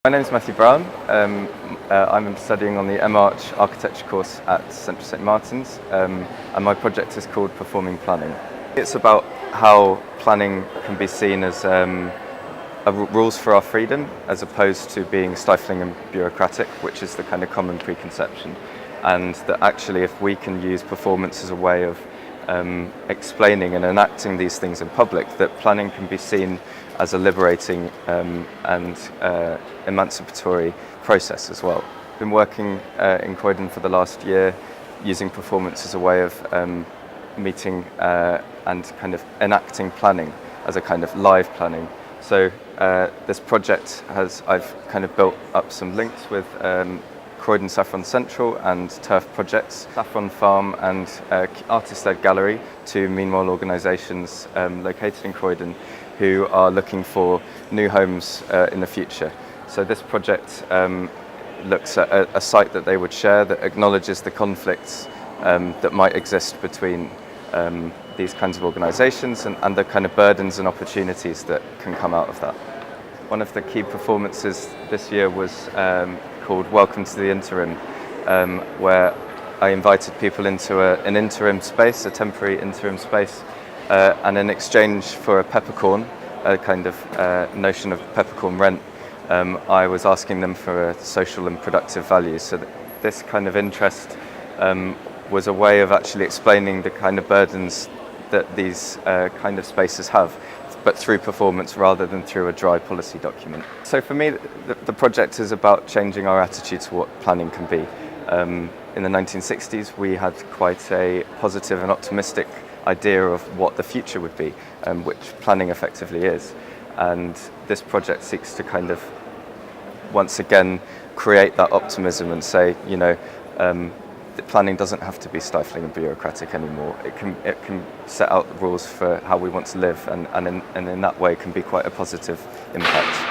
My name is Matthew Brown. I'm studying on the MArch architecture course at Central St Martin's, and my project is called Performing Planning. It's about how planning can be seen as rules for our freedom, as opposed to being stifling and bureaucratic, which is the kind of common preconception, and that actually if we can use performance as a way of explaining and enacting these things in public, that planning can be seen as a liberating and emancipatory process as well. I've been working in Croydon for the last year, using performance as a way of meeting and kind of enacting planning as a kind of live planning. So this project I've kind of built up some links with Croydon Saffron Central and Turf Projects, Saffron Farm and Artist-Led Gallery, two meanwhile organisations located in Croydon who are looking for new homes in the future. So this project looks at a site that they would share that acknowledges the conflicts that might exist between these kinds of organisations and the kind of burdens and opportunities that can come out of that. One of the key performances this year was called Welcome to the Interim, where I invited people into an interim space, a temporary interim space, and in exchange for a peppercorn, a kind of notion of peppercorn rent, I was asking them for a social and productive value. So that this kind of interest was a way of actually explaining the kind of burdens that these kind of spaces have, but through performance rather than through a dry policy document. So for me, the project is about changing our attitude to what planning can be. In the 1960s, we had quite a positive and optimistic idea of what the future would be, which planning effectively is. And this project seeks to kind of, once again, create that optimism and say, you know, that planning doesn't have to be stifling and bureaucratic anymore. It can set out the rules for how we want to live, and in that way can be quite a positive impact.